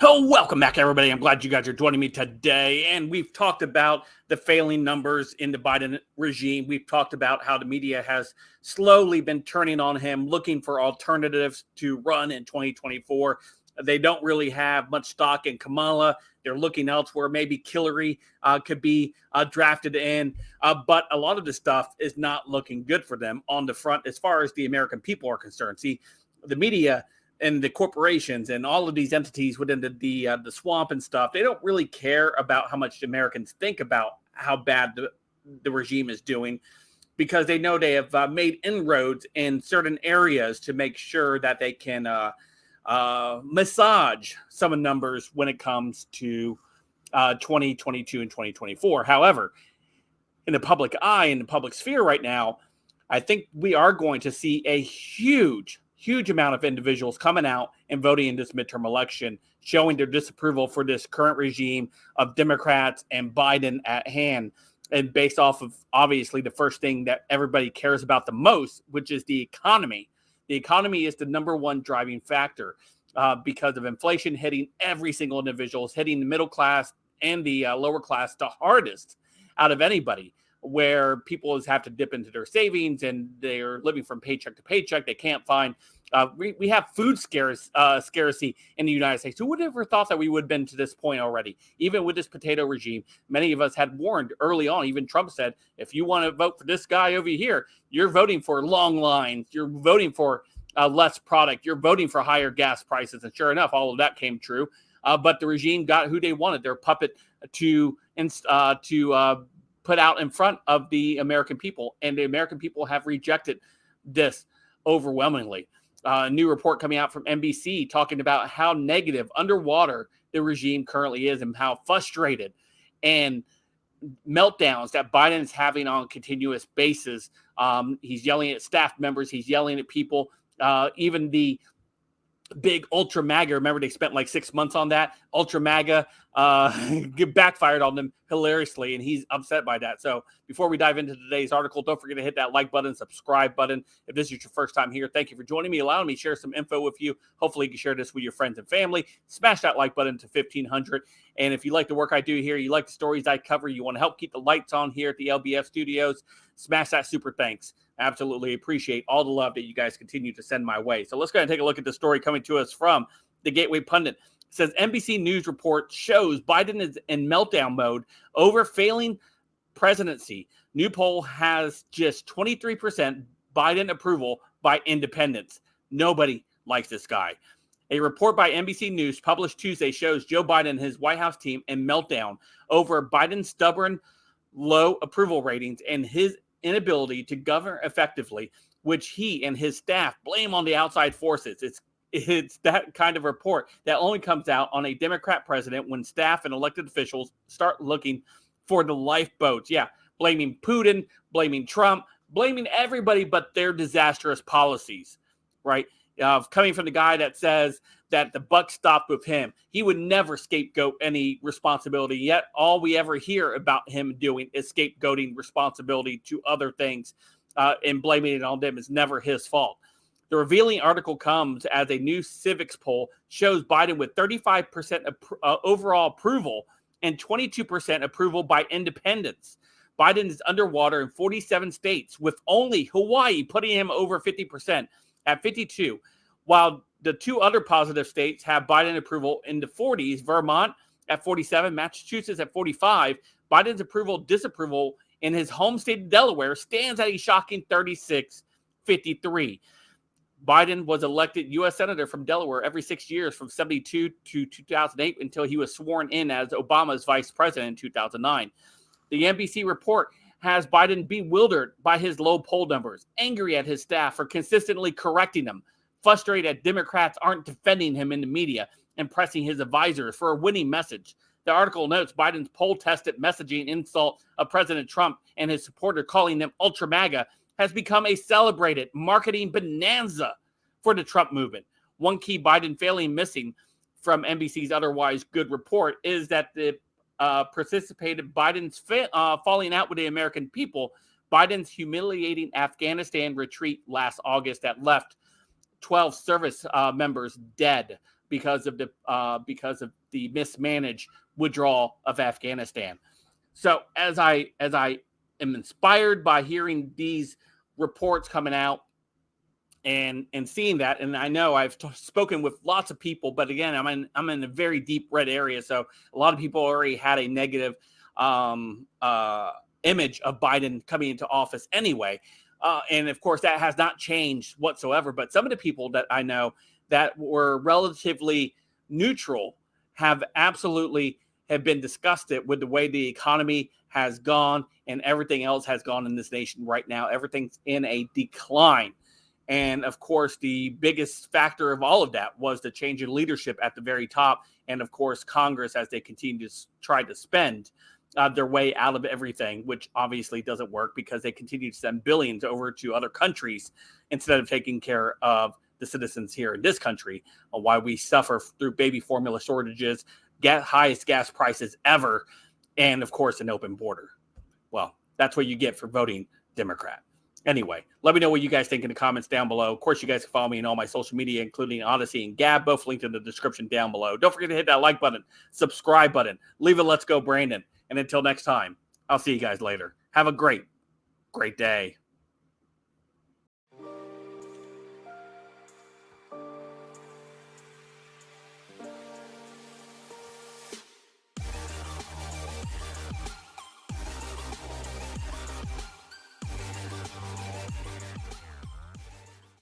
Oh, welcome back, everybody. I'm glad you guys are joining me today. And we've talked about the failing numbers in the Biden regime. We've talked about how the media has slowly been turning on him, looking for alternatives to run in 2024. They don't really have much stock in Kamala. They're looking elsewhere. Maybe Hillary could be drafted in. But a lot of the stuff is not looking good for them on the front as far as the American people are concerned. See, the media and the corporations and all of these entities within the swamp and stuff, they don't really care about how much Americans think about how bad the regime is doing, because they know they have made inroads in certain areas to make sure that they can massage some of the numbers when it comes to 2022 and 2024. However, in the public eye, in the public sphere right now, I think we are going to see a huge amount of individuals coming out and voting in this midterm election, showing their disapproval for this current regime of Democrats and Biden at hand. And based off of, obviously, the first thing that everybody cares about the most, which is the economy. The economy is the number one driving factor because of inflation hitting every single individual, hitting the middle class and the lower class the hardest out of anybody, where people have to dip into their savings and they're living from paycheck to paycheck. They can't find, we have food scarcity in the United States. Who would have ever thought that we would have been to this point already? Even with this potato regime, many of us had warned early on. Even Trump said, if you want to vote for this guy over here, you're voting for long lines. You're voting for less product. You're voting for higher gas prices. And sure enough, all of that came true. But the regime got who they wanted, their puppet to put out in front of the American people. And the American people have rejected this overwhelmingly. A new report coming out from NBC talking about how negative underwater the regime currently is and how frustrated and meltdowns that Biden is having on a continuous basis. He's yelling at staff members. He's yelling at people. Even the big Ultra MAGA, remember they spent like 6 months on that? Ultra MAGA backfired on them hilariously, and he's upset by that. So before we dive into today's article, don't forget to hit that like button, subscribe button. If this is your first time here, thank you for joining me, allowing me to share some info with you. Hopefully you can share this with your friends and family. Smash that like button to 1,500. And if you like the work I do here, you like the stories I cover, you want to help keep the lights on here at the LBF studios, smash that super thanks. Absolutely appreciate all the love that you guys continue to send my way. So let's go ahead and take a look at the story coming to us from the Gateway Pundit. It says NBC News report shows Biden is in meltdown mode over failing presidency. New poll has just 23% Biden approval by independents. Nobody likes this guy. A report by NBC News published Tuesday shows Joe Biden and his White House team in meltdown over Biden's stubborn low approval ratings and his inability to govern effectively, which he and his staff blame on the outside forces. It's that kind of report that only comes out on a Democrat president when staff and elected officials start looking for the lifeboats. Yeah, blaming Putin, blaming Trump, blaming everybody but their disastrous policies, right? Coming from the guy that says that the buck stopped with him. He would never scapegoat any responsibility, yet all we ever hear about him doing is scapegoating responsibility to other things and blaming it on them. Is never his fault. The revealing article comes as a new civics poll shows Biden with 35% overall approval and 22% approval by independents. Biden is underwater in 47 states, with only Hawaii putting him over 50% at 52, while the two other positive states have Biden approval in the 40s, Vermont at 47, Massachusetts at 45. Biden's disapproval in his home state of Delaware stands at a shocking 36-53. Biden was elected U.S. Senator from Delaware every 6 years from 72 to 2008 until he was sworn in as Obama's vice president in 2009. The NBC report has Biden bewildered by his low poll numbers, angry at his staff for consistently correcting them, frustrated that Democrats aren't defending him in the media and pressing his advisors for a winning message. The article notes Biden's poll-tested messaging insult of President Trump and his supporter, calling them ultra MAGA, has become a celebrated marketing bonanza for the Trump movement. One key Biden failing missing from NBC's otherwise good report is that the precipitated Biden's falling out with the American people. Biden's humiliating Afghanistan retreat last August that left 12 service members dead. because of the mismanaged withdrawal of Afghanistan. So as I am inspired by hearing these reports coming out and seeing that, and I know I've spoken with lots of people, but again, I'm in a very deep red area, so a lot of people already had a negative image of Biden coming into office anyway. And of course, that has not changed whatsoever. But some of the people that I know that were relatively neutral have been disgusted with the way the economy has gone and everything else has gone in this nation right now. Everything's in a decline. And of course, the biggest factor of all of that was the change in leadership at the very top. And of course, Congress, as they continue to try to spend their way out of everything, which obviously doesn't work because they continue to send billions over to other countries instead of taking care of the citizens here in this country, why we suffer through baby formula shortages, highest gas prices ever, and of course, an open border. Well, that's what you get for voting Democrat. Anyway, let me know what you guys think in the comments down below. Of course, you guys can follow me on all my social media, including Odysee and Gab, both linked in the description down below. Don't forget to hit that like button, subscribe button, leave a let's go Brandon. And until next time, I'll see you guys later. Have a great day.